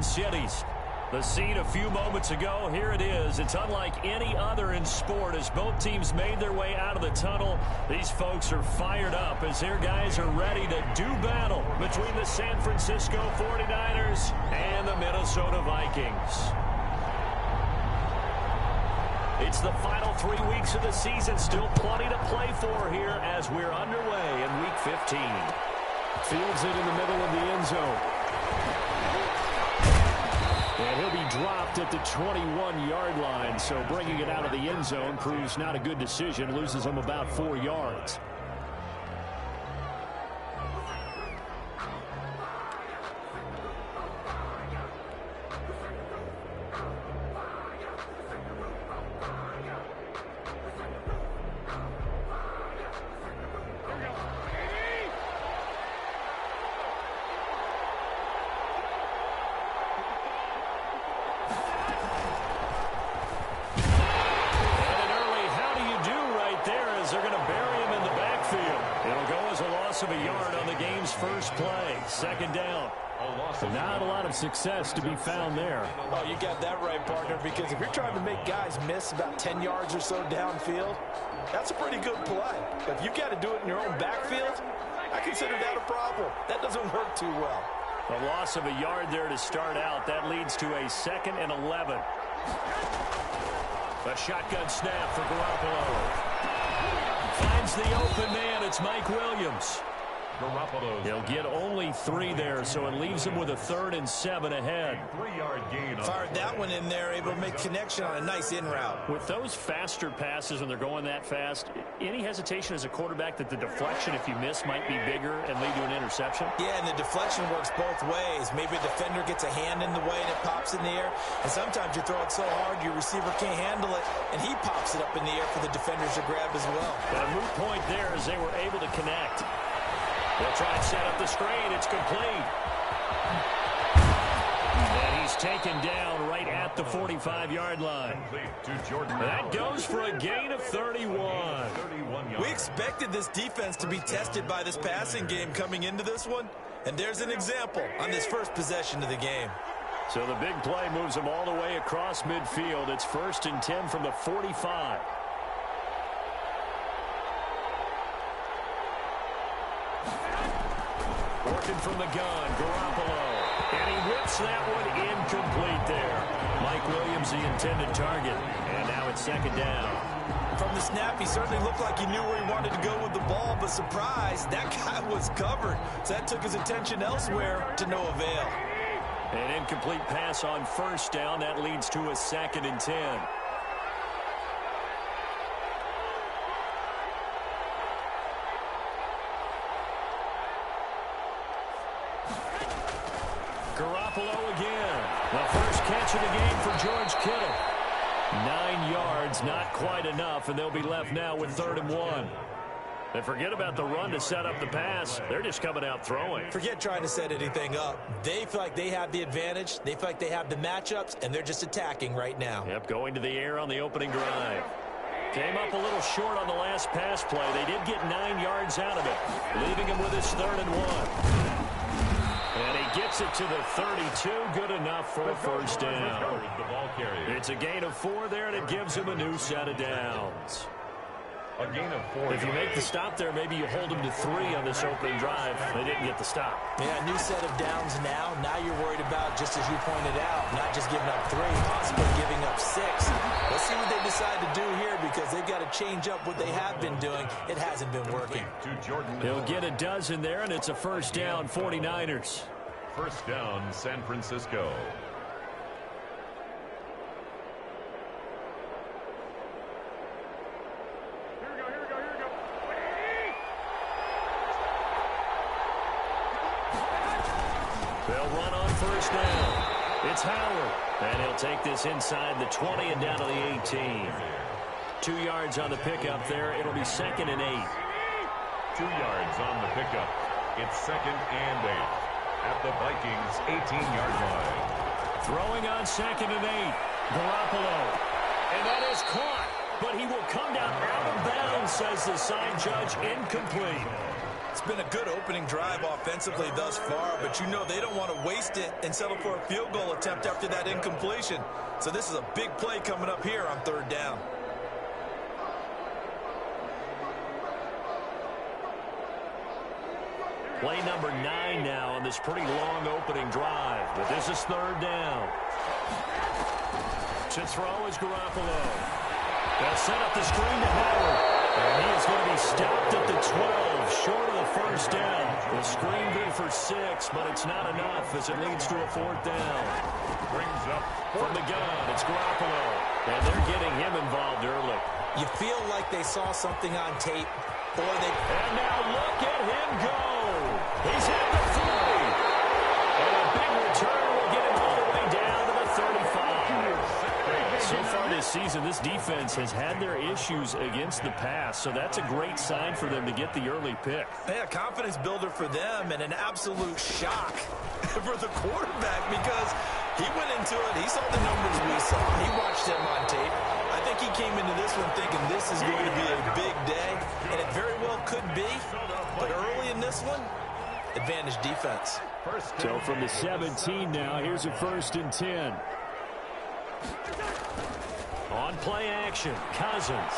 Twin Cities. The scene a few moments ago, here it is. It's unlike any other in sport as both teams made their way out of the tunnel. These folks are fired up as their guys are ready to do battle between the San Francisco 49ers and the Minnesota Vikings. It's the final 3 weeks of the season. Still plenty to play for here as we're underway in Week 15. Fields it in the middle of the end zone. And he'll be dropped at the 21-yard line, so bringing it out of the end zone proves not a good decision. Loses him about 4 yards. Of a yard on the game's first play. Second down. Not a lot of success to be found there. Oh, you got that right, partner, because if you're trying to make guys miss about 10 yards or so downfield, that's a pretty good play. But if you've got to do it in your own backfield, I consider that a problem. That doesn't work too well. A loss of a yard there to start out. That leads to a 2nd and 11. A shotgun snap for Garoppolo. Finds the open man. It's Mike Williams. He'll get only 3 there, so it leaves him with a 3rd and 7 ahead. 3-yard gain. Fired that one in there, able to make connection on a nice in route. With those faster passes when they're going that fast, any hesitation as a quarterback that the deflection, if you miss, might be bigger and lead to an interception? Yeah, and the deflection works both ways. Maybe a defender gets a hand in the way and it pops in the air, and sometimes you throw it so hard your receiver can't handle it, and he pops it up in the air for the defenders to grab as well. But a moot point there as they were able to connect. They'll try and set up the screen. It's complete. And he's taken down right at the 45-yard line. That goes for a gain of 31. We expected this defense to be tested by this passing game coming into this one, and there's an example on this first possession of the game. So the big play moves them all the way across midfield. It's 1st and 10 from the 45. Working from the gun, Garoppolo. And he whips that one incomplete there. Mike Williams, the intended target. And now it's 2nd down. From the snap, he certainly looked like he knew where he wanted to go with the ball, but surprise, that guy was covered. So that took his attention elsewhere to no avail. An incomplete pass on 1st down. That leads to a 2nd and 10. Garoppolo again. The first catch of the game for George Kittle. 9 yards, not quite enough, and they'll be left now with 3rd and 1. And forget about the run to set up the pass. They're just coming out throwing. Forget trying to set anything up. They feel like they have the advantage. They feel like they have the matchups, and they're just attacking right now. Yep, going to the air on the opening drive. Came up a little short on the last pass play. They did get 9 yards out of it, leaving him with his 3rd and 1. And he gets it to the 32. Good enough for a 1st down. It's a gain of 4 there, and it gives him a new set of downs. A gain of 4. If you make the stop there, maybe you hold them to 3 on this opening drive. They didn't get the stop. Yeah, new set of downs now. Now you're worried about, just as you pointed out, not just giving up 3, possibly giving up 6. Let's see what they decide to do here, because they've got to change up what they have been doing. It hasn't been working. He'll get a dozen there, and it's a 1st down, 49ers. 1st down, San Francisco. They'll run on 1st down. It's Howard. And he'll take this inside the 20 and down to the 18. 2 yards on the pickup there. It'll be 2nd and 8. 2 yards on the pickup. It's 2nd and 8 at the Vikings' 18-yard line. Throwing on 2nd and 8. Garoppolo. And that is caught. But he will come down out of bounds, says the side judge. Incomplete. It's been a good opening drive offensively thus far, but you know they don't want to waste it and settle for a field goal attempt after that incompletion. So this is a big play coming up here on 3rd down. Play number 9 now on this pretty long opening drive. But this is 3rd down. To throw is Garoppolo. They'll set up the screen to Howard. And he is going to be stopped at the 12, short of the 1st down. The screen good for 6, but it's not enough as it leads to a 4th down. Brings up from the gun, it's Garoppolo. And they're getting him involved early. You feel like they saw something on tape, or they... And now look at him go. He's at the 40. And a big return will get him all the way down to the 35. So far this season, this defense has had their issues against the pass, so that's a great sign for them to get the early pick. Yeah, confidence builder for them and an absolute shock for the quarterback because he went into it. He saw the numbers we saw. He watched them on tape. I think he came into this one thinking this is going to be a big day, and it very well could be. But early in this one, advantage defense. So from the 17 now, here's a 1st and 10. On play action, Cousins.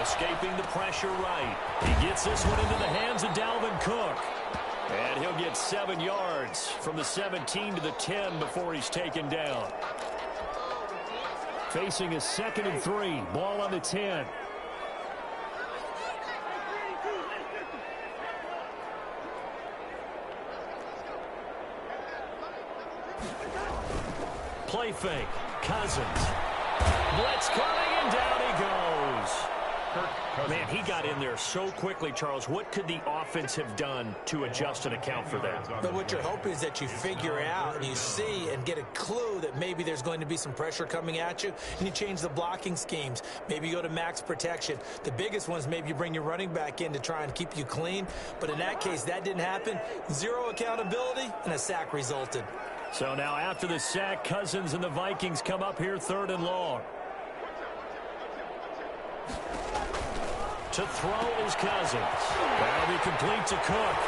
Escaping the pressure right. He gets this one into the hands of Dalvin Cook. And he'll get 7 yards from the 17 to the 10 before he's taken down. Facing a 2nd and 3. Ball on the 10. Play fake. Cousins. Blitz coming, and down he goes. Man, he got in there so quickly, Charles. What could the offense have done to adjust and account for that? But what you're hoping is that you figure out and you see and get a clue that maybe there's going to be some pressure coming at you, and you change the blocking schemes. Maybe you go to max protection. The biggest one is maybe you bring your running back in to try and keep you clean. But in that case, that didn't happen. 0 accountability, and a sack resulted. So now after the sack, Cousins and the Vikings come up here 3rd and long. To throw is Cousins. That'll be complete to Cook.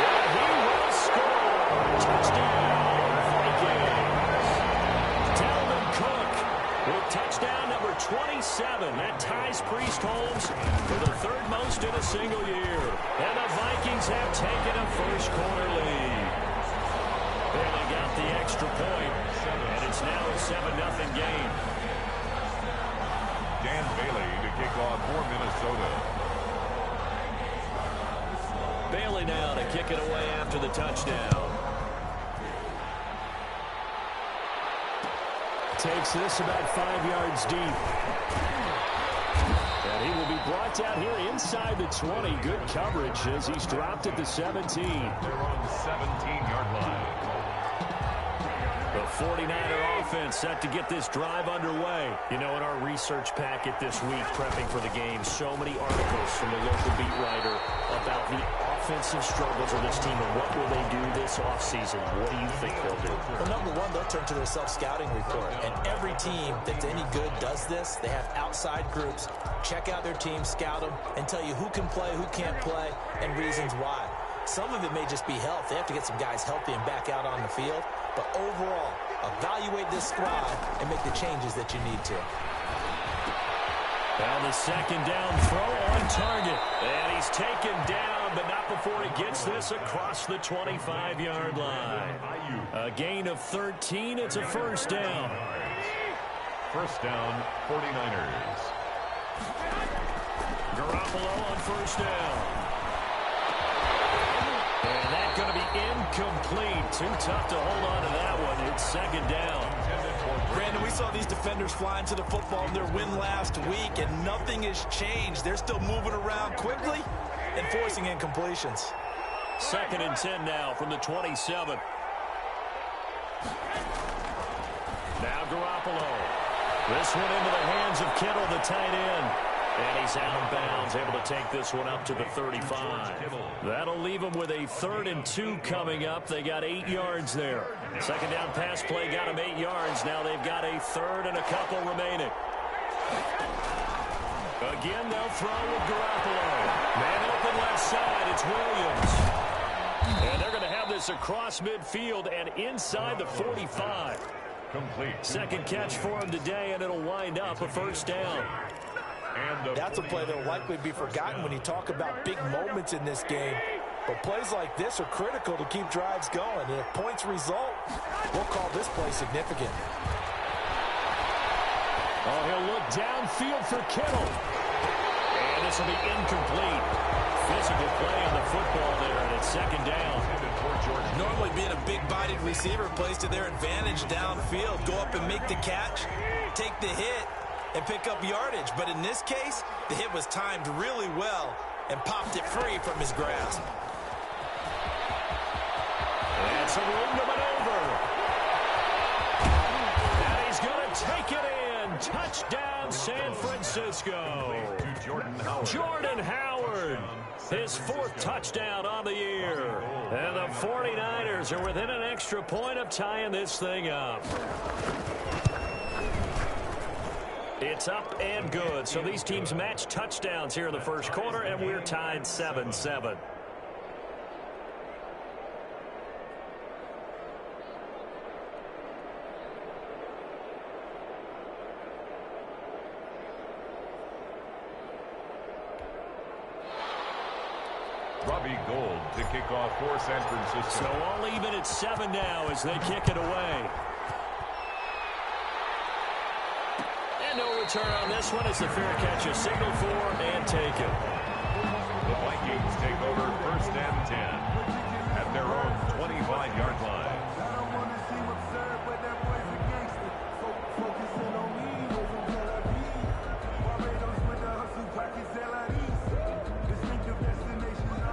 And he will score. Touchdown, Vikings. Dalvin Cook with touchdown number 27. That ties Priest Holmes for the 3rd most in a single year. And the Vikings have taken a first-quarter lead. And they got the extra point, and it's now a 7-0 game. Dan Bailey to kick off for Minnesota. Bailey now to kick it away after the touchdown. Takes this about 5 yards deep. And he will be brought down here inside the 20. Good coverage as he's dropped at the 17. They're on the 17-yard line. The 49er offense set to get this drive underway. You know, in our research packet this week, prepping for the game, so many articles from the local beat writer about the offensive struggles of this team and what will they do this offseason. What do you think they'll do? Well, number one, they'll turn to their self-scouting report. And every team that's any good does this. They have outside groups. Check out their team, scout them, and tell you who can play, who can't play, and reasons why. Some of it may just be health. They have to get some guys healthy and back out on the field. But overall, evaluate this squad and make the changes that you need to. Now the 2nd down throw on target. And he's taken down, but not before he gets this across the 25-yard line. A gain of 13. It's a 1st down. 1st down, 49ers. Garoppolo on 1st down. And that's going to be incomplete. Too tough to hold on to that one. It's 2nd down. Brandon, we saw these defenders flying to the football in their win last week, and nothing has changed. They're still moving around quickly and forcing incompletions. 2nd and 10 now from the 27. Now Garoppolo. This one into the hands of Kittle, the tight end. And he's out of bounds, able to take this one up to the 35. That'll leave them with a 3rd and 2 coming up. They got 8 yards there. 2nd down pass play got them 8 yards. Now they've got a 3rd and a couple remaining. Again, they'll throw with Garoppolo. Man open left side. It's Williams. And they're going to have this across midfield and inside the 45. Complete. Second catch for him today, and it'll wind up a first down. And That's a play that will likely be forgotten when you talk about big moments in this game. But plays like this are critical to keep drives going. And if points result, we'll call this play significant. Oh, he'll look downfield for Kittle. And this will be incomplete. Physical play on the football there, and it's second down. Normally being a big-bodied receiver plays to their advantage downfield. Go up and make the catch, take the hit, and pick up yardage. But in this case, the hit was timed really well and popped it free from his grasp. And some room to maneuver. And he's going to take it in. Touchdown, San Francisco. Jordan Howard, his fourth touchdown on the year. And the 49ers are within an extra point of tying this thing up. It's up and good. So these teams match touchdowns here in the first quarter, and we're tied 7-7. Robbie Gould to kick off for San Francisco. So all even at 7 now as they kick it away. And no return on this one as the fair catch is signaled for and taken. The Vikings take over first and 10 at their own 25-yard line.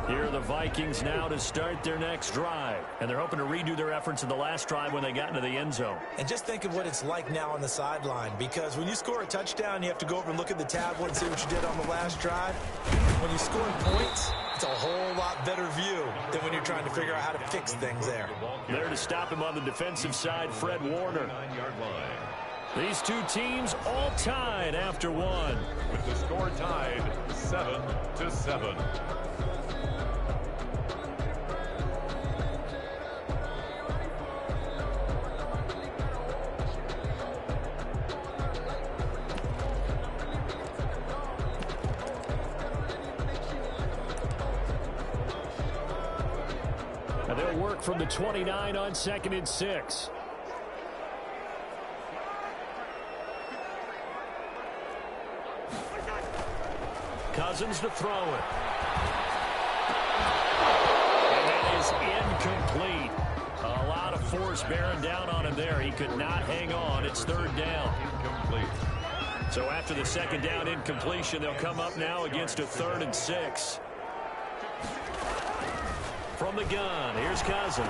Here are the Vikings now to start their next drive. And they're hoping to redo their efforts in the last drive when they got into the end zone. And just think of what it's like now on the sideline, because when you score a touchdown, you have to go over and look at the tablet and see what you did on the last drive. When you score points, it's a whole lot better view than when you're trying to figure out how to fix things there. There to stop him on the defensive side, Fred Warner. These two teams all tied after one. With the score tied 7-7. And they'll work from the 29 on 2nd and 6. Cousins to throw it. And that is incomplete. A lot of force bearing down on him there. He could not hang on. It's third down. Incomplete. So after the second down incompletion, they'll come up now against a 3rd and 6. From the gun, here's Cousins.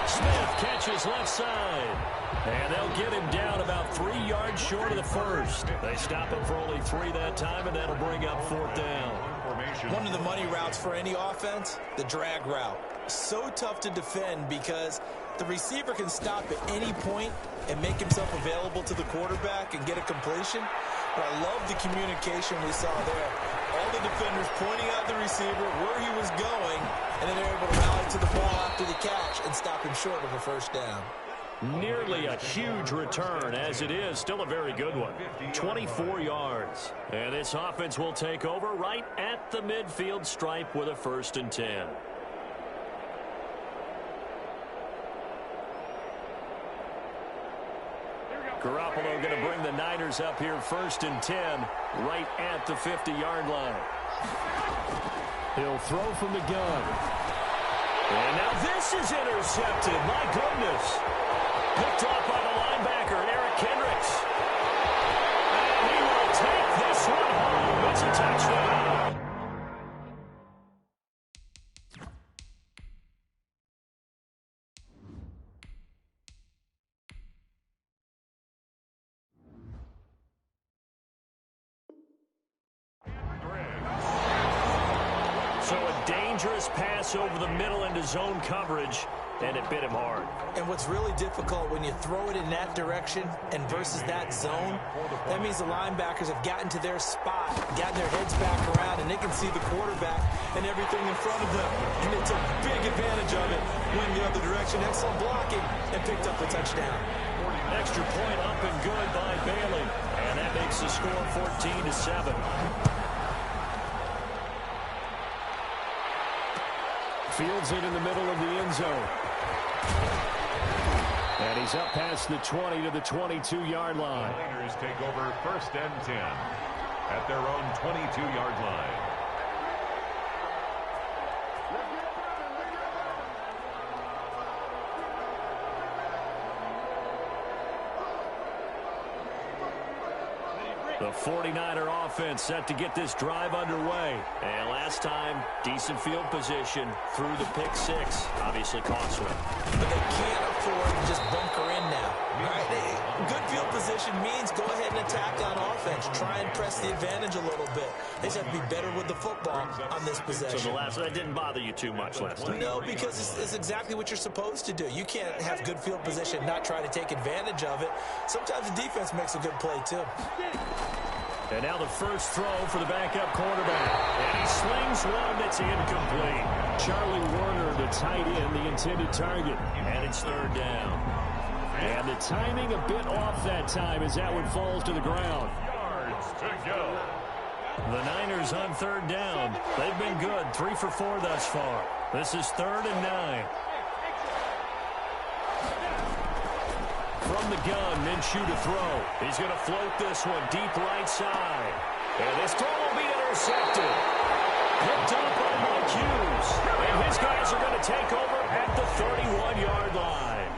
Smith catches left side. And they'll get him down about 3 yards short of the first. They stop him for only 3 that time, and that'll bring up 4th down. One of the money routes for any offense, the drag route. So tough to defend because the receiver can stop at any point and make himself available to the quarterback and get a completion. But I love the communication we saw there. All the defenders pointing out the receiver, where he was going, and then they're able to rally to the ball after the catch and stop him short of a first down. Nearly a huge return, as it is still a very good one. 24 yards. And this offense will take over right at the midfield stripe with a 1st and 10. Garoppolo going to bring the Niners up here 1st and 10 right at the 50-yard line. He'll throw from the gun. And now this is intercepted. My goodness. Picked off by the linebacker, Eric Kendricks. And he will take this one home. It's a touchdown. So a dangerous pass over the middle into zone coverage, and it bit him hard. And what's really difficult when you throw it in that direction and versus that zone, that means the linebackers have gotten to their spot, gotten their heads back around, and they can see the quarterback and everything in front of them. And they took big advantage of it, went the other direction, excellent blocking, and picked up the touchdown. Extra point up and good by Bailey. And that makes the score 14-7. Fields it in the middle of the end zone. And he's up past the 20 to the 22-yard line. The Niners take over 1st and 10 at their own 22-yard line. The 49er offense set to get this drive underway. And last time, decent field position through the pick six. Obviously costly. But they can't afford to just bunker in now. Right? Good field position means go ahead and attack on offense. Try and press the advantage a little bit. They just have to be better with the football on this possession. So that didn't bother you too much last time? No, because it's exactly what you're supposed to do. You can't have good field position and not try to take advantage of it. Sometimes the defense makes a good play, too. And now the first throw for the backup quarterback. And he slings one that's incomplete. Charlie Warner, the tight end, the intended target. And it's 3rd down. And the timing a bit off that time as that one falls to the ground. Yards to go. The Niners on 3rd down. They've been good, 3 for 4 thus far. This is 3rd and 9. From the gun, Minshew to throw. He's going to float this one deep right side. And this throw will be intercepted. Picked up by Mike Hughes. And his guys are going to take over at the 31-yard line.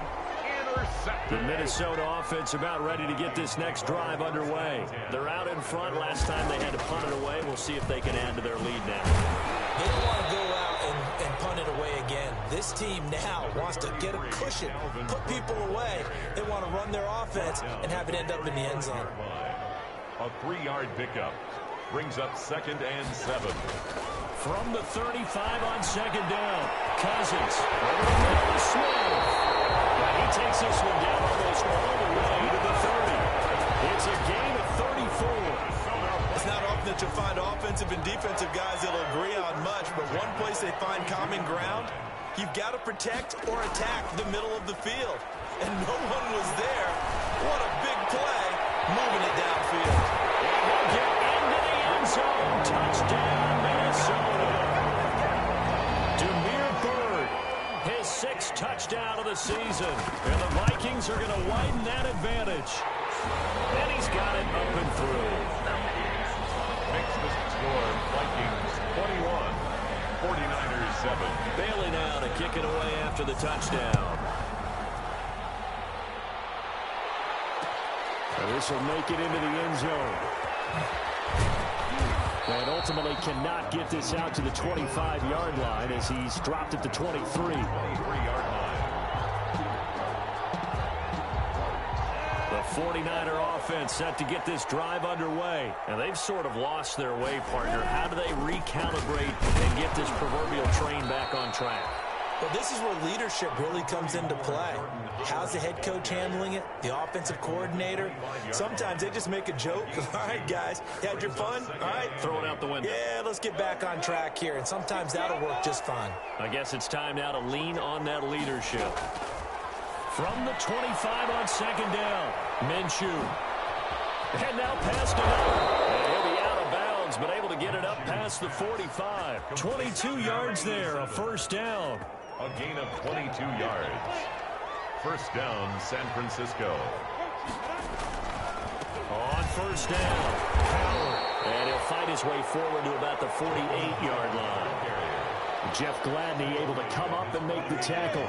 The Minnesota offense about ready to get this next drive underway. They're out in front. Last time they had to punt it away. We'll see if they can add to their lead now. They don't want to go out and punt it away again. This team now wants to get a cushion, put people away. They want to run their offense and have it end up in the end zone. A 3-yard pickup brings up 2nd and 7. From the 35 on 2nd down, Cousins. Over the middle to Smith. And he takes this one down almost all the way to the 30. It's a gain of 34. It's not often that you'll find offensive and defensive guys that'll agree on much, but one place they find common ground, you've got to protect or attack the middle of the field. And no one was there. What a big play, moving it downfield. And he'll get into the end zone. Touchdown, Minnesota. Damiere Byrd, his 6th touchdown of the season. And the Vikings are going to widen that advantage. And he's got it up and through. Makes the score Vikings 21, 49ers 7. Bailey now to kick it away after the touchdown. And this will make it into the end zone. And ultimately cannot get this out to the 25-yard line as he's dropped at the 23. 23-yard line. The 49er offense set to get this drive underway. And they've sort of lost their way, partner. How do they recalibrate and get this proverbial train back on track? Well, this is where leadership really comes into play. How's the head coach handling it? The offensive coordinator? Sometimes they just make a joke. All right, guys, you had your fun? All right. Throw it out the window. Yeah, let's get back on track here. And sometimes that'll work just fine. I guess it's time now to lean on that leadership. From the 25 on 2nd down, Minshew. And now past another. And he'll be out of bounds, but able to get it up past the 45. 22 yards there, a 1st down. A gain of 22 yards. 1st down, San Francisco. On 1st down, Howard. And he'll fight his way forward to about the 48-yard line. Jeff Gladney able to come up and make the tackle.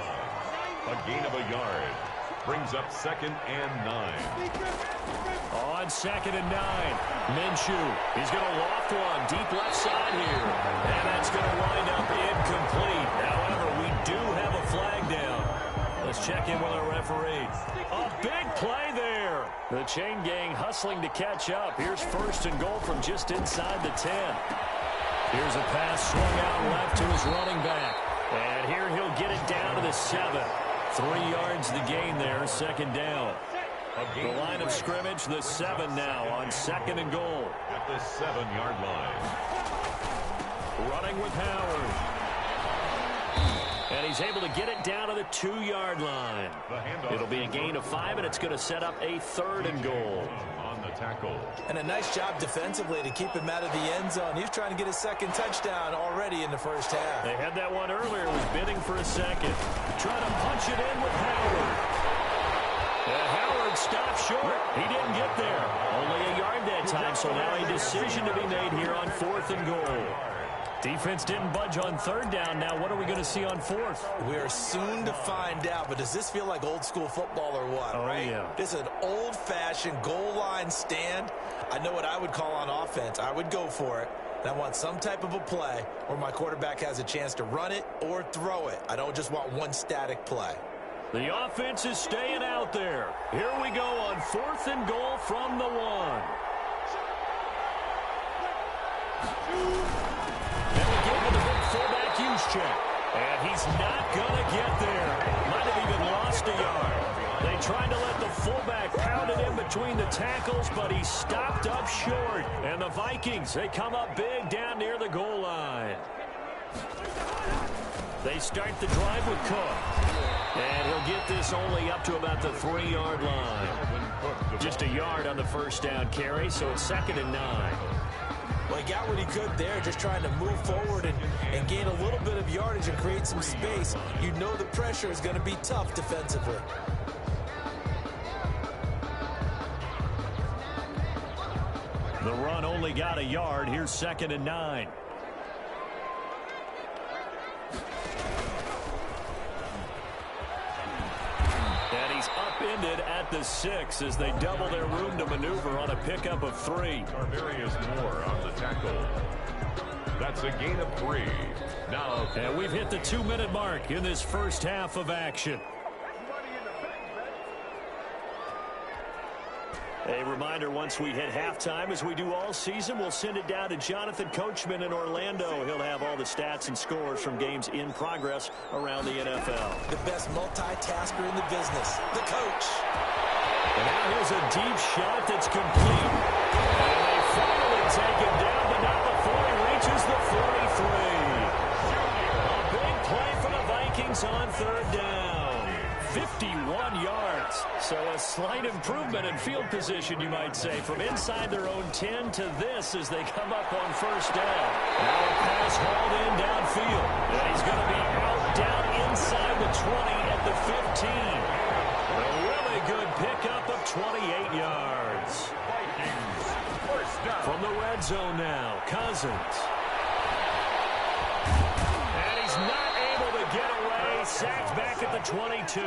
A gain of a yard. Brings up 2nd and 9. On 2nd and 9, Minshew. He's going to loft one deep left side here. And that's going to wind up incomplete. However, we do have a flag down. Let's check in with our referee. A big play there. The chain gang hustling to catch up. Here's 1st and goal from just inside the 10. Here's a pass swung out left to his running back. And here he'll get it down to the 7. 3 yards the gain there, second down. The line of scrimmage, the 7 now on second and goal. At the 7-yard line. Running with Howard. And he's able to get it down to the 2-yard line. It'll be a gain of 5, and it's going to set up a 3rd and goal. On the tackle. And a nice job defensively to keep him out of the end zone. He's trying to get his second touchdown already in the first half. They had that one earlier, was bidding for a second. Trying to punch it in with Howard. And Howard stopped short. He didn't get there. Only a yard that time, so now a decision to be made here on 4th and goal. Defense didn't budge on 3rd down. Now what are we going to see on 4th? We are soon to find out, but does this feel like old school football or what, right? Yeah. This is an old-fashioned goal line stand. I know what I would call on offense. I would go for it. And I want some type of a play where my quarterback has a chance to run it or throw it. I don't just want one static play. The offense is staying out there. Here we go on 4th and goal from the 1. And we give him the big fullback use check. And he's not going to get there. Might have even lost a yard. They tried to let the fullback pound it in between the tackles, but he stopped up short. And the Vikings, they come up big down near the goal line. They start the drive with Cook. And he'll get this only up to about the 3-yard line. Just a yard on the first down carry, so it's 2nd and 9. Well, he got what he could there, just trying to move forward and gain a little bit of yardage and create some space. You know the pressure is going to be tough defensively. The run only got a yard. Here's 2nd and 9. And he's upended at the 6 as they double their room to maneuver on a pickup of 3. Tarvarius Moore on the tackle. That's a gain of 3. Now, and we've hit the 2-minute mark in this first half of action. A reminder, once we hit halftime, as we do all season, we'll send it down to Jonathan Coachman in Orlando. He'll have all the stats and scores from games in progress around the NFL. The best multitasker in the business, the coach. And now here's a deep shot that's complete. And they finally take him down, but not before he reaches the 43. A big play for the Vikings on 3rd down. 51 yards. So a slight improvement in field position, you might say, from inside their own 10 to this as they come up on 1st down. Now a pass hauled in downfield. And he's going to be out down inside the 20 at the 15. A really good pickup of 28 yards. From the red zone now, Cousins. And he's not able to get away. Sacked back at the 22.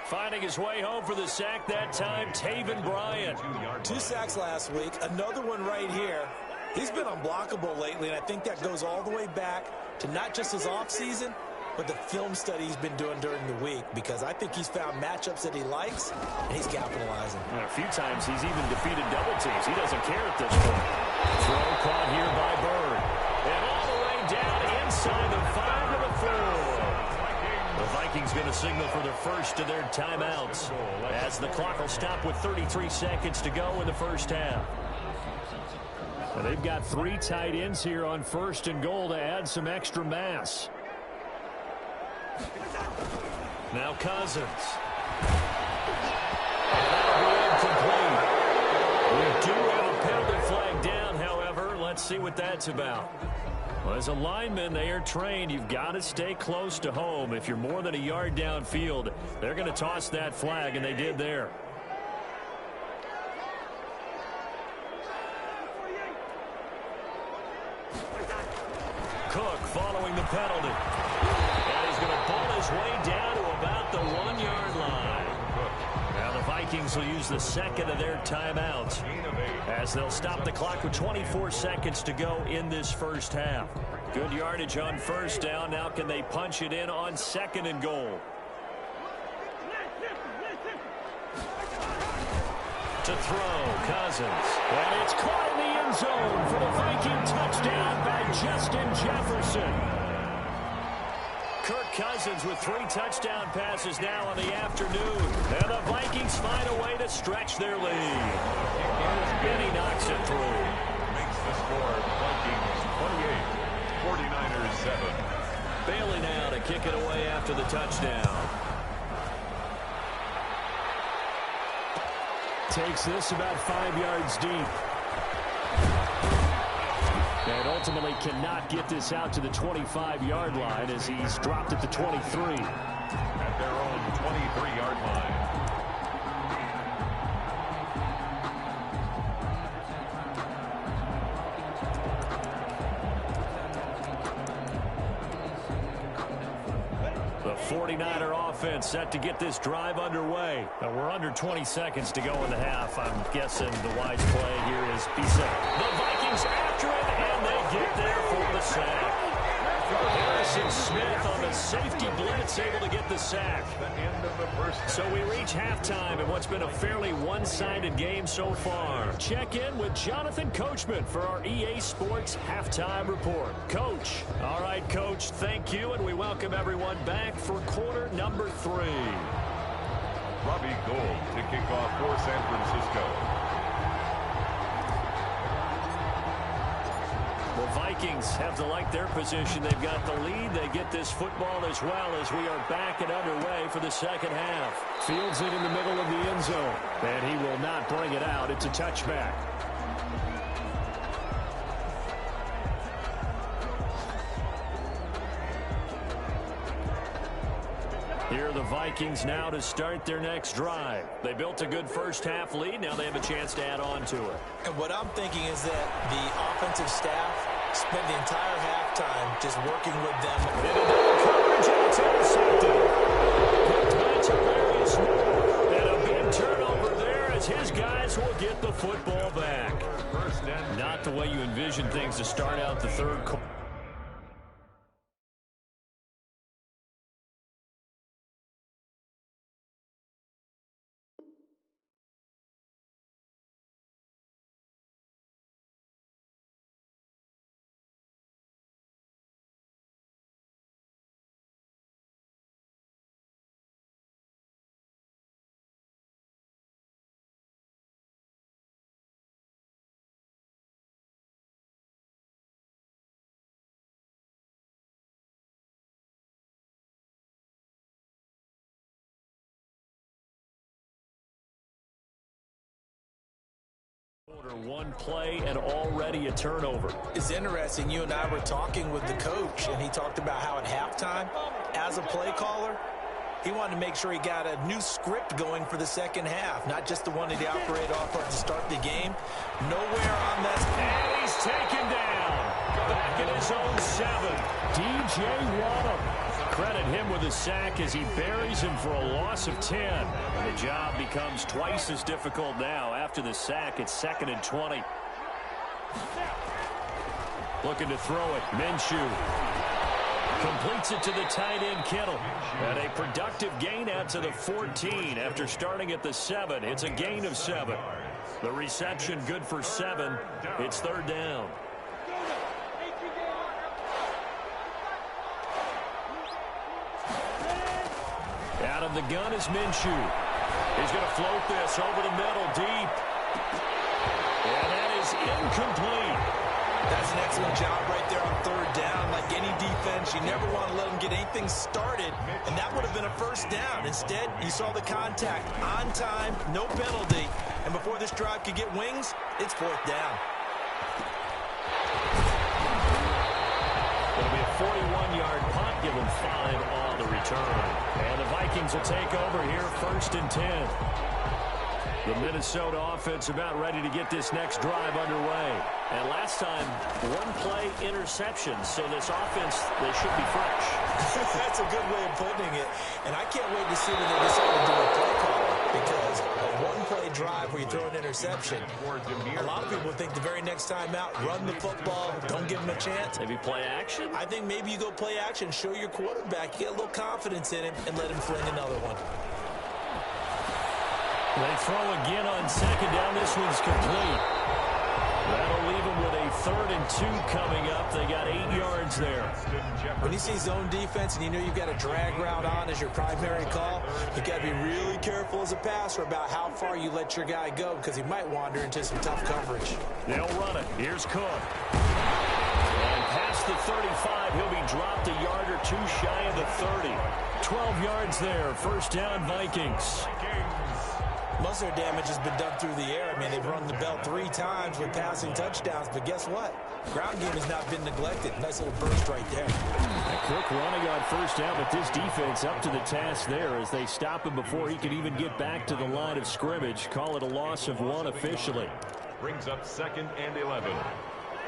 Finding his way home for the sack that time, Taven Bryan. 2 sacks last week, another one right here. He's been unblockable lately, and I think that goes all the way back to not just his offseason, but the film study he's been doing during the week, because I think he's found matchups that he likes, and he's capitalizing. And a few times he's even defeated double teams. He doesn't care at this point. Throw caught here by Bird. And all the way down inside the 5 to the 4. The Vikings going to signal for the first of their timeouts as the clock will stop with 33 seconds to go in the first half. And they've got 3 tight ends here on 1st and goal to add some extra mass. Now Cousins. Incomplete. We do have a penalty flag down, however. Let's see what that's about. Well, as a lineman, they are trained. You've got to stay close to home. If you're more than a yard downfield, they're going to toss that flag, and they did there. Cook following the penalty. And he's going to ball his way down to about the 1-yard line. Now the Vikings will use the second of their timeouts as they'll stop the clock with 24 seconds to go in this first half. Good yardage on 1st down. Now can they punch it in on 2nd and goal? To throw, Cousins. And it's caught in the end zone for the Viking touchdown by Justin Jefferson. Kirk Cousins with 3 touchdown passes now in the afternoon. And the Vikings find a way to stretch their lead. And he knocks it through. Makes the score Vikings 28, 49ers 7. Bailey now to kick it away after the touchdown. Takes this about 5 yards deep. And ultimately cannot get this out to the 25-yard line as he's dropped at the 23. At their own 23-yard line. The 49er offense set to get this drive underway. Now we're under 20 seconds to go in the half. I'm guessing the wise play here is be safe. The Vikings after it, and they get there for the sack. Harrison Smith on the safety blitz able to get the sack. So we reach halftime in what's been a fairly one-sided game so far. Check in with Jonathan Coachman for our EA Sports Halftime Report. Coach. All right, Coach, thank you, and we welcome everyone back for quarter number 3. Robbie Gould to kick off for San Francisco. The Vikings have to like their position. They've got the lead. They get this football as well as we are back and underway for the second half. Fields it in the middle of the end zone, and he will not bring it out. It's a touchback. Here are the Vikings now to start their next drive. They built a good first-half lead. Now they have a chance to add on to it. And what I'm thinking is that the offensive staff spent the entire halftime just working with them. Coverage, and it's intercepted. Picked by Tavarius Moore. And a big turnover there as his guys will get the football back. Not the way you envision things to start out the third quarter. One play and already a turnover. It's interesting. You and I were talking with the coach, and he talked about how at halftime, as a play caller, he wanted to make sure he got a new script going for the second half, not just the one that he operated off of to start the game. Nowhere on that. And he's taken down. Back in his own 7. DJ Waddle. Credit him with a sack as he buries him for a loss of 10. And the job becomes twice as difficult now. After the sack, it's 2nd and 20. Looking to throw it. Minshew completes it to the tight end, Kittle. And a productive gain out to the 14 after starting at the 7. It's a gain of 7. The reception good for 7. It's 3rd down. Out of the gun is Minshew. He's going to float this over the middle, deep. And that is incomplete. That's an excellent job right there on 3rd down. Like any defense, you never want to let them get anything started, and that would have been a 1st down. Instead, you saw the contact on time, no penalty, and before this drive could get wings, it's 4th down. It'll be a 41-yard punt, give them 5 on the return. And the Vikings will take over here 1st and 10. The Minnesota offense about ready to get this next drive underway. And last time, 1-play interception. So this offense, they should be fresh. That's a good way of putting it. And I can't wait to see when they decide to do a play call. Because a 1-play drive where you throw an interception, a lot of people think the very next time out, run the football, don't give them a chance. Maybe play action? I think maybe you go play action, show your quarterback, you get a little confidence in him, and let him fling another one. They throw again on 2nd down. This one's complete. That'll leave them with a 3rd and 2 coming up. They got 8 yards there. When you see zone defense and you know you've got a drag route on as your primary call, you got to be really careful as a passer about how far you let your guy go because he might wander into some tough coverage. They'll run it. Here's Cook. And past the 35, he'll be dropped a yard or 2 shy of the 30. 12 yards there. First down, Vikings. Most of their damage has been done through the air. I mean, they've rung the bell 3 times with passing touchdowns, but guess what? Ground game has not been neglected. Nice little burst right there. Cook running on first down, but this defense up to the task there as they stop him before he can even get back to the line of scrimmage. Call it a loss of 1 officially. Brings up 2nd and 11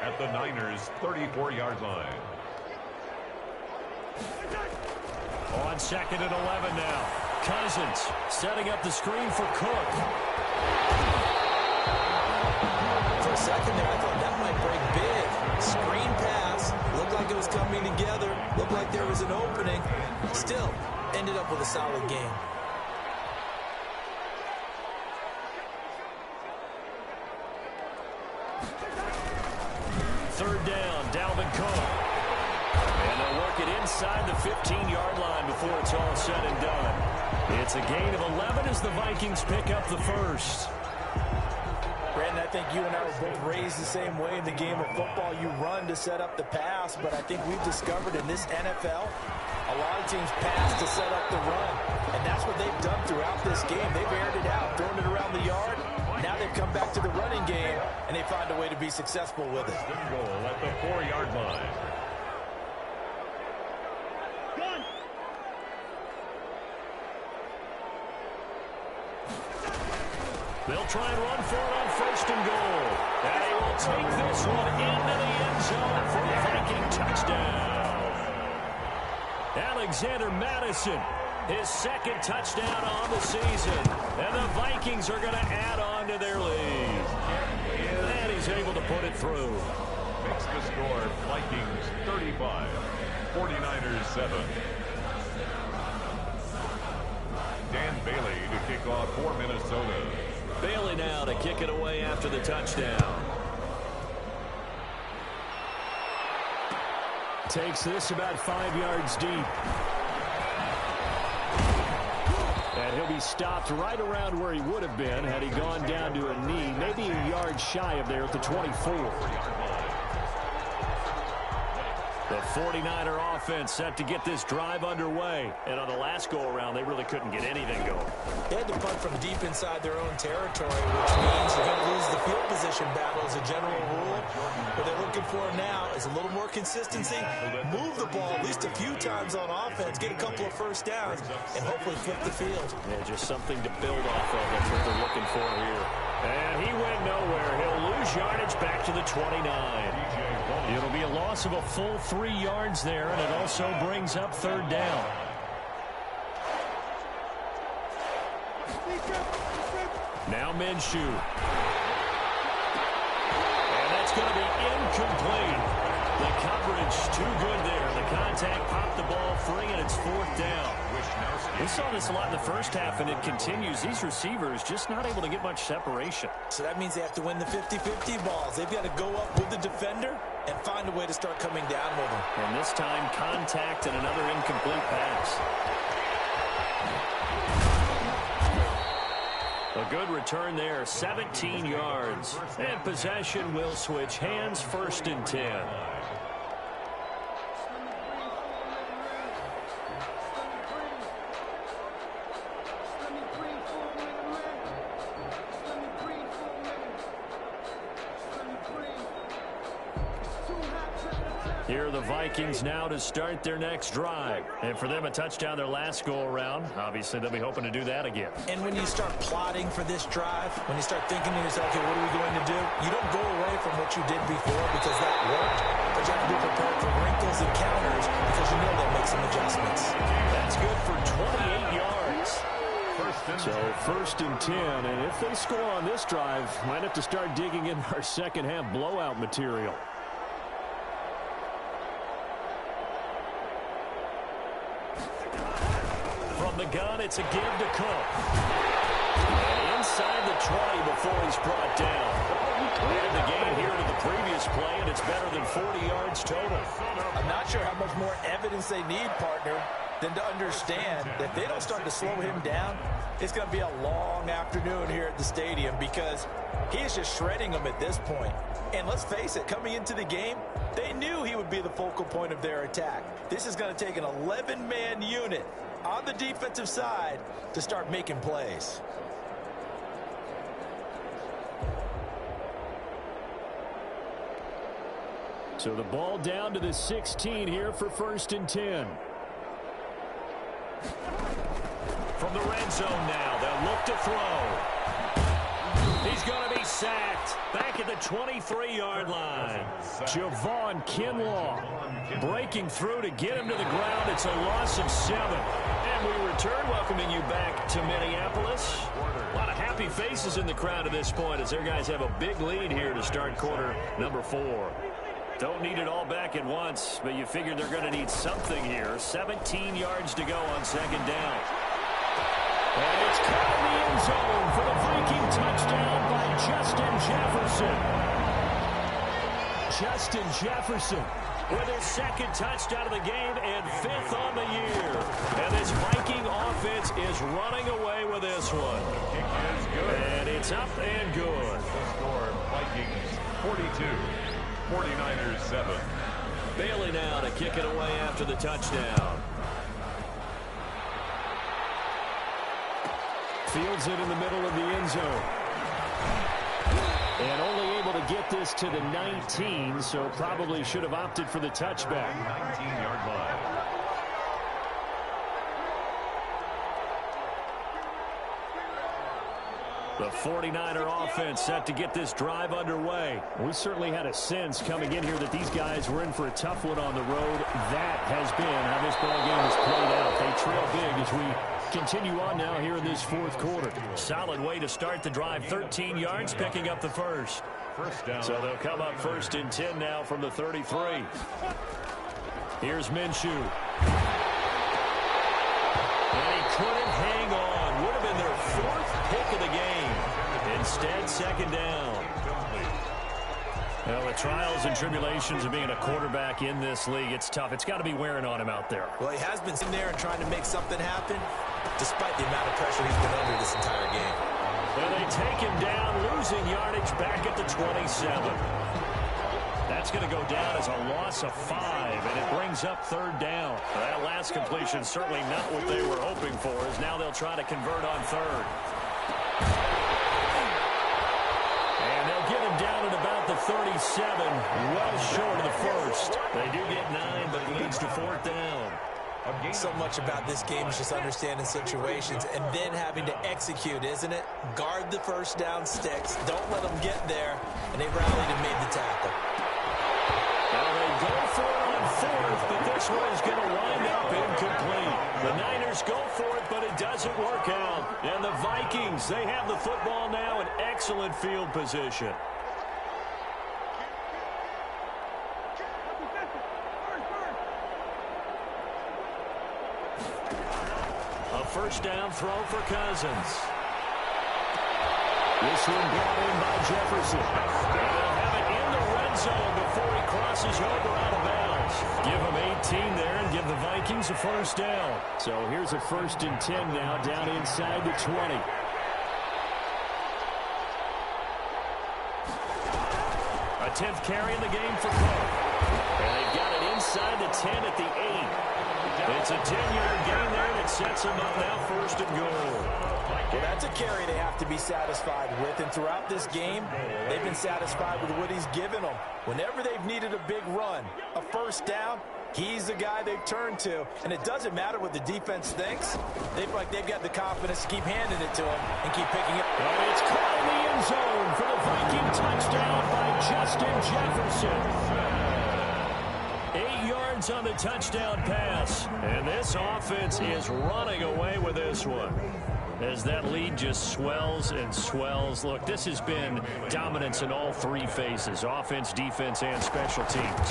at the Niners' 34-yard line. On 2nd and 11 now. Cousins setting up the screen for Cook. For a second there, I thought that might break big. Screen pass. Looked like it was coming together. Looked like there was an opening. Still, ended up with a solid game. Third down, Dalvin Cook. And they'll work it inside the 15-yard line before it's all said and done. It's a gain of 11 as the Vikings pick up the first. Brandon, I think you and I were both raised the same way in the game of football. You run to set up the pass, but I think we've discovered in this NFL, a lot of teams pass to set up the run. And that's what they've done throughout this game. They've aired it out, thrown it around the yard. Now they've come back to the running game, and they find a way to be successful with it. Goal at the 4-yard line. They'll try and run for it on 1st and goal. And he will take this one into the end zone for a Viking touchdown. Alexander Mattison, his 2nd touchdown on the season. And the Vikings are going to add on to their lead. And he's able to put it through. Makes the score Vikings 35, 49ers 7. Dan Bailey to kick off for Minnesota. Bailey now to kick it away after the touchdown. Takes this about 5 yards deep. And he'll be stopped right around where he would have been had he gone down to a knee, maybe a yard shy of there at the 24. The 49er offense set to get this drive underway. And on the last go-around, they really couldn't get anything going. They had to punt from deep inside their own territory, which means you're going to lose the field position battle as a general rule. What they're looking for now is a little more consistency, move the ball at least a few times on offense, get a couple of first downs, and hopefully flip the field. Yeah, just something to build off of. That's what they're looking for here. And he went nowhere. He'll lose yardage back to the 29. It'll be a loss of a full 3 yards there, and it also brings up 3rd down. Now Minshew. And that's going to be incomplete. The coverage too good there. The contact popped the ball free, and it's 4th down. We saw this a lot in the first half, and it continues. These receivers just not able to get much separation. So that means they have to win the 50-50 balls. They've got to go up with the defender and find a way to start coming down with them. And this time, contact and another incomplete pass. A good return there, 17 yards. And possession will switch hands, 1st and 10. Here are the Vikings now to start their next drive. And for them, a touchdown their last go-around. Obviously, they'll be hoping to do that again. And when you start plotting for this drive, when you start thinking to yourself, okay, what are we going to do? You don't go away from what you did before because that worked. But you have to be prepared for wrinkles and counters because you know they'll make some adjustments. That's good for 28 yards. So 1st and 10, and if they score on this drive, might have to start digging in our second half blowout material. From the gun, it's a give to Cook. And inside the 20 before he's brought down. And the gain here to the previous play, and it's better than 40 yards total. I'm not sure how much more evidence they need, partner, than to understand that if they don't start to slow him down, it's going to be a long afternoon here at the stadium because he is just shredding them at this point. And let's face it, coming into the game, they knew he would be the focal point of their attack. This is going to take an 11-man unit on the defensive side to start making plays. So the ball down to the 16 here for 1st and 10. From the red zone now, they'll look to throw. He's going to be sacked back at the 23-yard line. Javon Kinlaw breaking through to get him to the ground. It's a loss of 7. And we return, welcoming you back to Minneapolis. A lot of happy faces in the crowd at this point as their guys have a big lead here to start quarter number 4. Don't need it all back at once, but you figure they're going to need something here. 17 yards to go on 2nd down. And it's caught in the end zone for the Viking touchdown by Justin Jefferson. Justin Jefferson with his 2nd touchdown of the game and 5th on the year. And this Viking offense is running away with this one. Kick is good. And it's up and good. The score, Vikings 42, 49ers 7. Bailey now to kick it away after the touchdown. Fields it in the middle of the end zone. And only able to get this to the 19, so probably should have opted for the touchback. 19-yard line. The 49er offense set to get this drive underway. We certainly had a sense coming in here that these guys were in for a tough one on the road. That has been how this ball game has played out. They trail big as we continue on now here in this 4th quarter. Solid way to start the drive. 13 yards, picking up the first. First down. So they'll come up 1st and 10 now from the 33. Here's Minshew. And he couldn't hang on. Would have been their 4th pick of the game. Instead, 2nd down. Well, the trials and tribulations of being a quarterback in this league, it's tough. It's got to be wearing on him out there. Well, he has been sitting there and trying to make something happen, despite the amount of pressure he's been under this entire game. And they take him down, losing yardage back at the 27. That's going to go down as a loss of 5, and it brings up 3rd down. That last completion certainly not what they were hoping for, as now they'll try to convert on 3rd. And they'll get him down at about the 37, well short of the 1st. They do get 9, but it leads to 4th down. So much about this game is just understanding situations and then having to execute, isn't it? Guard the 1st down sticks. Don't let them get there. And they rallied and made the tackle. Now they go for it on 4th, but this one is going to wind up incomplete. The Niners go for it, but it doesn't work out. And the Vikings, they have the football now in excellent field position. A 1st down throw for Cousins. This one brought in by Jefferson. They'll have it in the red zone before he crosses over out of bounds. Give him 18 there and give the Vikings a 1st down. So here's a 1st and 10 now down inside the 20. A 10th carry in the game for Cook. And they've got it inside the 10 at the 8. It's a 10-yard gain there, and it sets them up now 1st and goal. Well, that's a carry they have to be satisfied with, and throughout this game, they've been satisfied with what he's given them. Whenever they've needed a big run, a 1st down, he's the guy they've turned to, and it doesn't matter what the defense thinks. They've got the confidence to keep handing it to him and keep picking it. And it's caught in the end zone for the Viking touchdown by Justin Jefferson. 8 yards on the touchdown pass. And this offense is running away with this one, as that lead just swells and swells. Look, this has been dominance in all 3 phases, offense, defense, and special teams.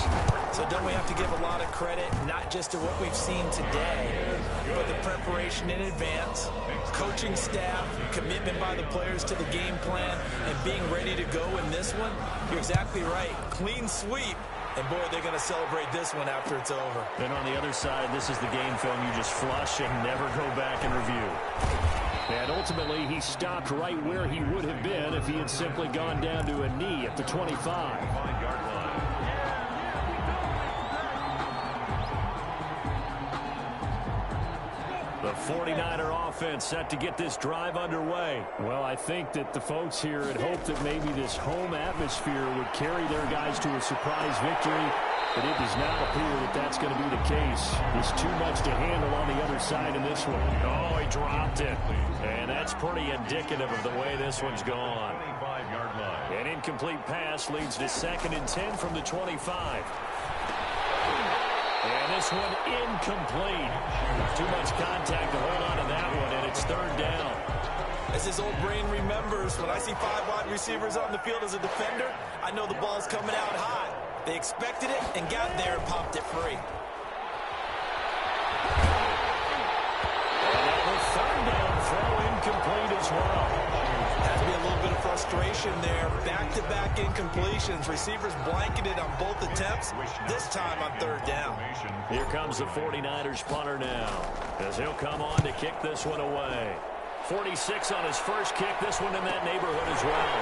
So don't we have to give a lot of credit, not just to what we've seen today, but the preparation in advance, coaching staff, commitment by the players to the game plan, and being ready to go in this one, you're exactly right. Clean sweep. And, boy, they're going to celebrate this one after it's over. And on the other side, this is the game film you just flush and never go back and review. And ultimately, he stopped right where he would have been if he had simply gone down to a knee at the 25. 5-yard line. The 49er offense set to get this drive underway. Well, I think that the folks here had hoped that maybe this home atmosphere would carry their guys to a surprise victory, but it does not appear that that's going to be the case. There's too much to handle on the other side in this one. Oh, he dropped it. And that's pretty indicative of the way this one's gone. 25-yard line. An incomplete pass leads to 2nd and 10 from the 25. And this one incomplete. Too much contact to hold on to that one, and it's 3rd down. As his old brain remembers, when I see 5 wide receivers on the field as a defender, I know the ball's coming out high. They expected it and got there and popped it free. And that was 3rd down throw incomplete as well. Has to be a little bit of frustration there. Back-to-back incompletions. Receivers blanketed on both attempts, this time on 3rd down. Here comes the 49ers punter now, as he'll come on to kick this one away. 46 on his first kick, this one in that neighborhood as well.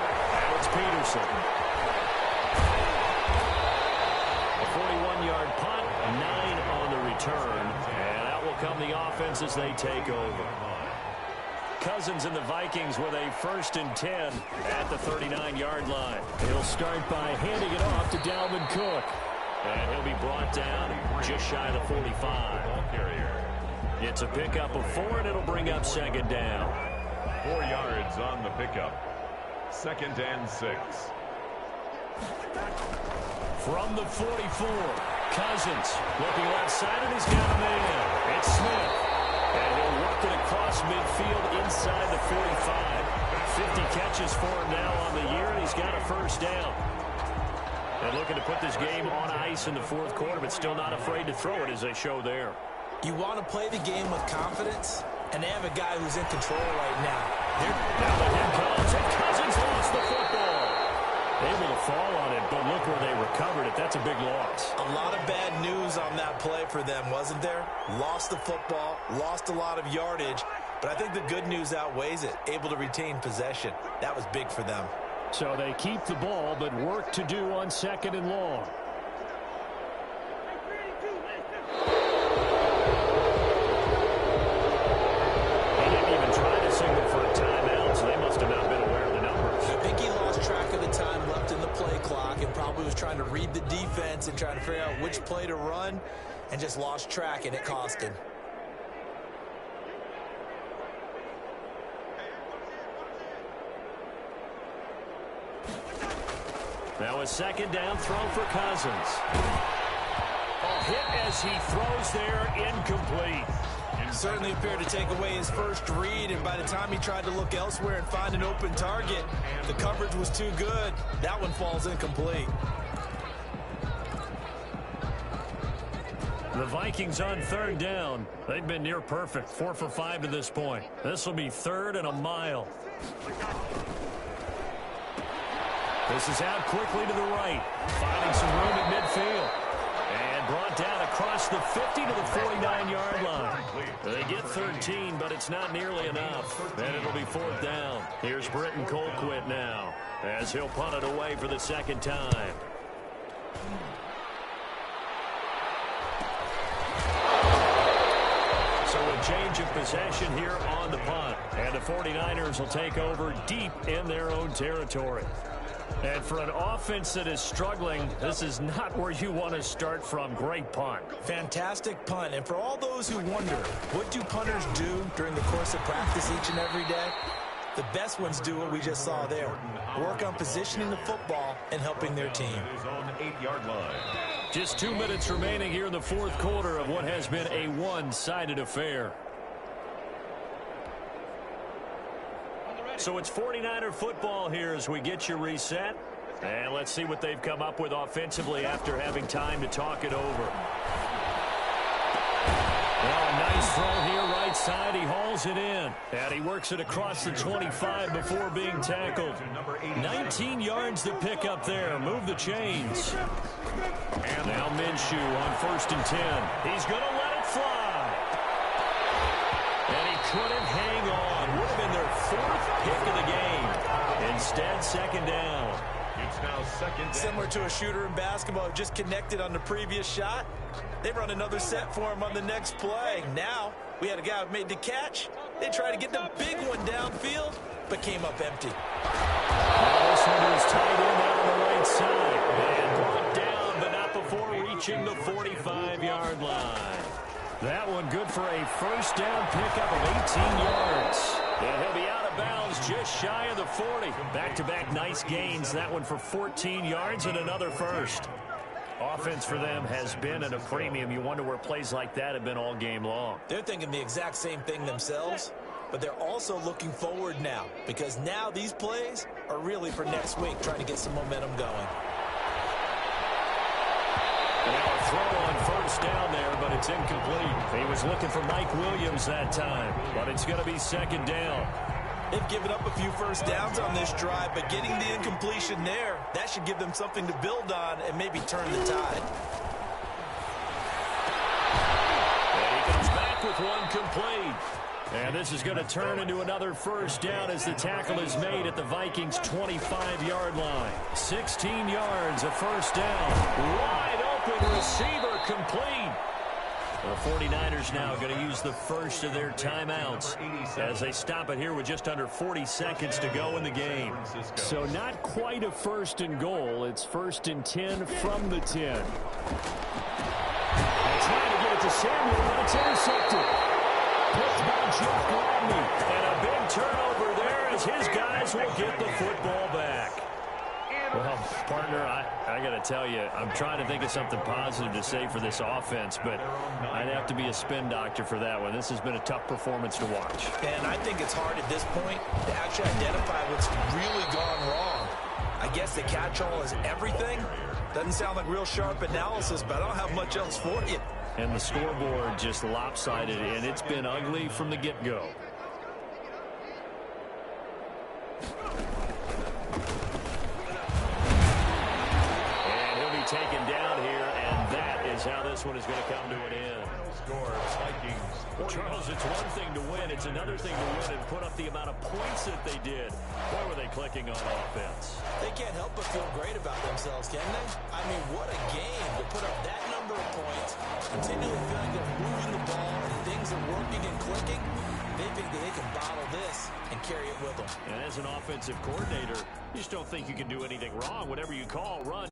Alex Peterson. A 41-yard punt, 9 on the return, and out will come the offense as they take over. Cousins and the Vikings with a 1st and 10 at the 39-yard line. He'll start by handing it off to Dalvin Cook. And he'll be brought down just shy of the 45. Ball carrier. It's a pickup of 4, and it'll bring up 2nd down. 4 yards on the pickup. 2nd and 6. From the 44, Cousins looking left side, and he's got a man. It's Smith. And he'll work it across midfield inside the 45. 50 catches for him now on the year, and he's got a 1st down. And looking to put this game on ice in the 4th quarter, but still not afraid to throw it as they show there. You want to play the game with confidence, and they have a guy who's in control right now. Now the hit comes, and Cousins lost the football. Able to fall on it, but look where they recovered it. That's a big loss. A lot of bad news on that play for them, wasn't there? Lost the football, lost a lot of yardage, but I think the good news outweighs it. Able to retain possession. That was big for them. So they keep the ball, but work to do on 2nd and long. He didn't even try to signal for a timeout, so they must have not been aware of the numbers. I think he lost track of the time left in the play clock and probably was trying to read the defense and trying to figure out which play to run and just lost track, and it cost him. Now a 2nd down throw for Cousins. A hit as he throws there, incomplete. Certainly appeared to take away his first read, and by the time he tried to look elsewhere and find an open target, the coverage was too good. That one falls incomplete. The Vikings on 3rd down. They've been near perfect, 4 for 5 to this point. This will be 3rd and a mile. This is out quickly to the right, finding some room at midfield. And brought down across the 50 to the 49-yard line. They get 13, but it's not nearly enough. And it'll be 4th down. Here's Britton Colquitt now, as he'll punt it away for the 2nd time. So a change of possession here on the punt. And the 49ers will take over deep in their own territory. And for an offense that is struggling, this is not where you want to start from. Great punt. Fantastic punt. And for all those who wonder, what do punters do during the course of practice each and every day? The best ones do what we just saw there. Work on positioning the football and helping their team. On the 8-yard line. Just 2 minutes remaining here in the 4th quarter of what has been a one-sided affair. So it's 49er football here as we get you reset. And let's see what they've come up with offensively after having time to talk it over. Nice throw here, right side. He hauls it in. And he works it across the 25 before being tackled. 19 yards to pick up there. Move the chains. And now Minshew on 1st and 10. He's going to let it fly. And he couldn't hang on. Would have been their 4th pick of the game. Instead, 2nd down. It's now 2nd down. Similar to a shooter in basketball who just connected on the previous shot. They run another set for him on the next play. Now, we had a guy who made the catch. They tried to get the big one downfield, but came up empty. Now this one is tight end out on the right side. And brought down, but not before reaching the 45-yard line. That one good for a 1st down pickup of 18 yards. And he'll be out of bounds just shy of the 40. Back-to-back nice gains. That one for 14 yards and another 1st. Offense for them has been at a premium. You wonder where plays like that have been all game long. They're thinking the exact same thing themselves, but they're also looking forward now because now these plays are really for next week, trying to get some momentum going. Now a throw on 1st down there, but it's incomplete. He was looking for Mike Williams that time, but it's going to be 2nd down. They've given up a few 1st downs on this drive, but getting the incompletion there, that should give them something to build on and maybe turn the tide. And he comes back with one complete. And this is going to turn into another 1st down as the tackle is made at the Vikings' 25-yard line. 16 yards, a 1st down. Wide open receiver complete. The 49ers now going to use the first of their timeouts as they stop it here with just under 40 seconds to go in the game. So not quite a 1st and goal. It's 1st and 10 from the 10. And trying to get it to Samuel, but it's intercepted. Picked by Jeff Gladney. And a big turnover there as his guys will get the football back. Well, partner, I got to tell you, I'm trying to think of something positive to say for this offense, but I'd have to be a spin doctor for that one. This has been a tough performance to watch. And I think it's hard at this point to actually identify what's really gone wrong. I guess the catch-all is everything. Doesn't sound like real sharp analysis, but I don't have much else for you. And the scoreboard just lopsided, and it's been ugly from the get-go. Taken down here, and that is how this one is going to come to an end. Scores Vikings. Charles, it's one thing to win. It's another thing to win and put up the amount of points that they did. Boy, were they clicking on offense. They can't help but feel great about themselves, can they? I mean, what a game to put up that number of points, continually feeling they're moving the ball and things are working and clicking. They think that they can bottle this and carry it with them. And as an offensive coordinator, you just don't think you can do anything wrong. Whatever you call, run.